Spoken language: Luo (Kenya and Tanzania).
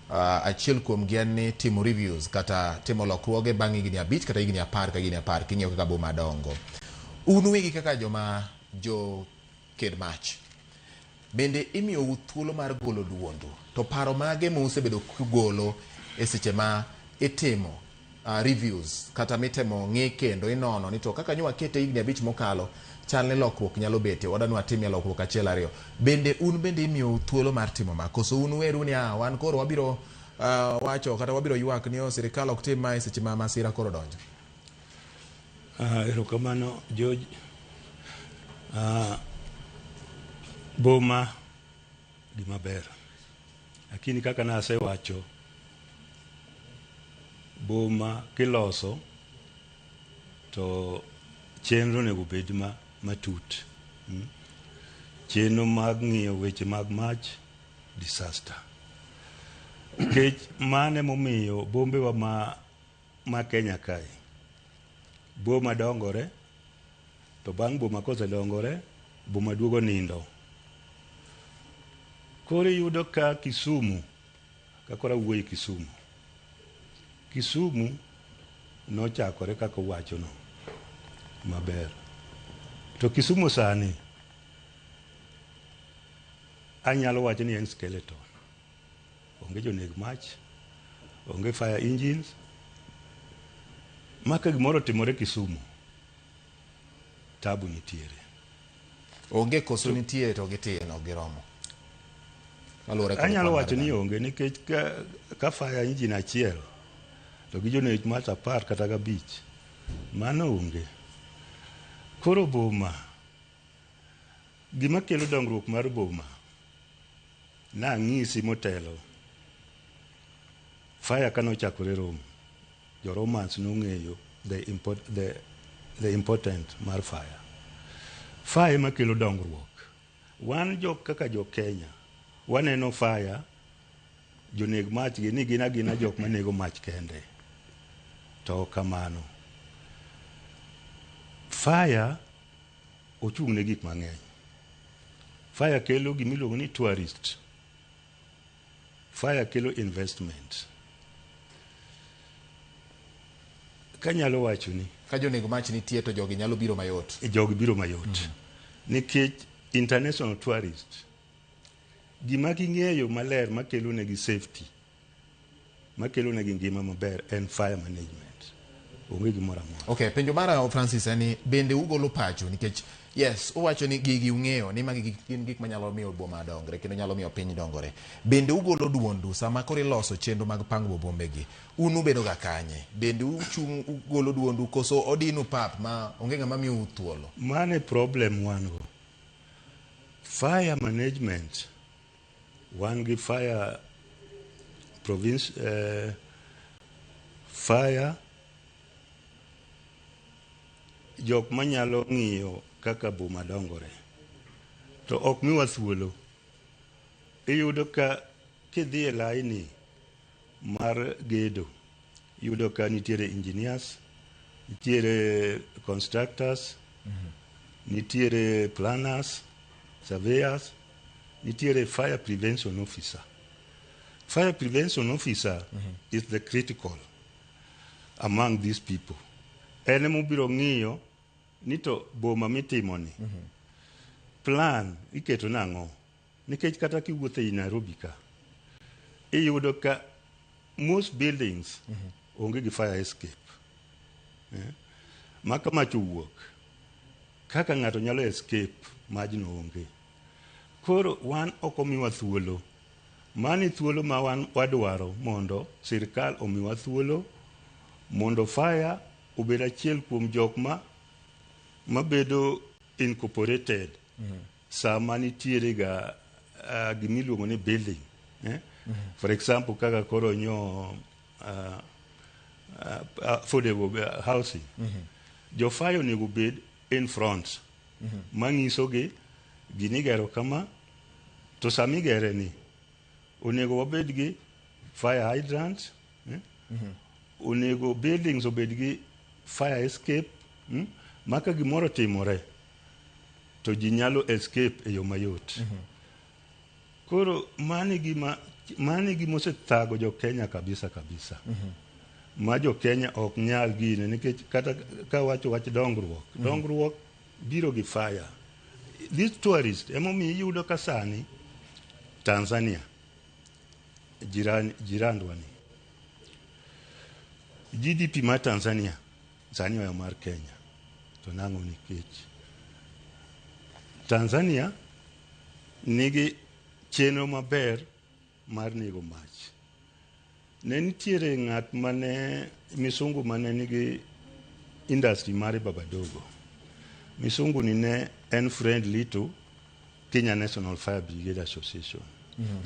achiel kuom gi en ni timo reviews kata timo lokruoge bang' higni 5 kata higni 10 ka higni 10 king'iyo kaka boma dongo. Un wigi kaka jo ked mach bende imiyo thuolo mar golo duondu, to paro mage musebedo kugolo e seche ma itimo reviews kata mitemo ng'i kendo inono ni to kaka nyo wakete higni 5 mokalo chal ni lokruok nyalo bete, wadanu atimia lokruok achiel ariyo. Bende un bende imiyo thuolo mar timo ma koso un weru ni wan koro wabiro wacho kata wabiro ywak ni sirikal ok tim mae seche ma masira koro donjo? Erokamano George. Boma gima ber, lakini kaka nasewacho, boma kiloso to chenro nego bed matut. Chenro mag ng'iyo weche mag mach, disaster. Nikech mane momiyo bombewa ma Kenya kae boma dongore, to bang' boma kosedongore boma duogo nindo. Koro yudo ka Kisumu, kakora wuoyi Kisumu nochakore kaka wacho no maber, to Kisumu sani anyalo wacho ni en skeleton. Onge joneg mach, onge fire engines. Maka gimoro timore Kisumu, tabu nitiere. Onge koso nitiere to gitin ok giromo. Anyalo wacho ni onge, nikech ka fire engine achiel to gi joneg mach 10 kata 5, mano onge. Koro boma, gima kelo dongruok mar boma na ng'isi motelo, fire kanochakore Rome, jo Romans nong'eyo the important mar fire. Fire ma kelo dongruok. Wan kaka jo Kenya waneno fire, joneg mach gi ni gina jok manego mach kende, to kamano fire ochung' ne gik mang'eny. Fire kelo gimiluongo ni tourist, fire kelo investment. Kanyalo wacho ni ka joneg mach nitie to jogi nyalo biro mayot. Jogi biro mayot. Nikech international tourist gima ging'eyo maler makelo negi safety, makelo negi ngima maber en fire management. Onge gimoro amora. Okay, penjo mara Francis ni bende ugolo pacho, nikech yes, uwacho ni gigi ung'eyo ni magi gin gik manyalo miyo boma dongre kendo nyalo miyo piny dongore. Bende ugolo duondu sama koro iloso chenro mag pango bombegi. Un ubedo ga kanye? Bende ugolo duondu koso odinu pap ma onge ng'ama miyo thuolo? Mane problem wan go. Fire management, wan gi fire province, fire jok manyalo ng'iyo kaka boma dongore, to ok miwa thuolo. Iyudo ka kidhi e laini mar gedo, yudo ka nitiere engineers, nitiere constructors, nitiere planners, surveyors, nitiere fire prevention officer. Fire prevention officer is the critical among these people. Ene mobiro ng'iyo ni to boma mitimo ni plan iketo nang'o. Nikech kata kiwuotho e Nairobi ka iyudo ka most buildings onge gi fire escape. Maka mach owuok, kaka ng'ato nyalo escape majno onge. Koro wan ok omiwa thuolo. Mani thuolo ma wan wadwaro mondo sirikal omiwa thuolo mondo fire obed achiel kuom jok mabedo incorporated sama nitiere ga gimiluongo ni building. For example, kaka koro nyo affordable housing. Jo fire onego bed in front. Mang'iso gi gini gero kama, to sami gere ni onego wabed gi fire hydrant, onego buildings obed gi fire escape, maka gimoro timore to ji nyalo escape e yo mayot. Koro mani gima mani gimosethago jo Kenya kabisa ma jo Kenya ok nyal gine nikech kata ka wacho wach dongruok biro gi fire. This tourist emomiyo iyudo ka sani Tanzania jirandwa ni GDP mar Tanzania sani oyo mar Kenya. To nang'o nikech Tanzania nigi chenro maber mar nego mach. Ne nitiere ng'at mane misungu mane nigi industry mar Babadogo. Misungu ni ne en friendly to Kenya National Fire Brigade Association.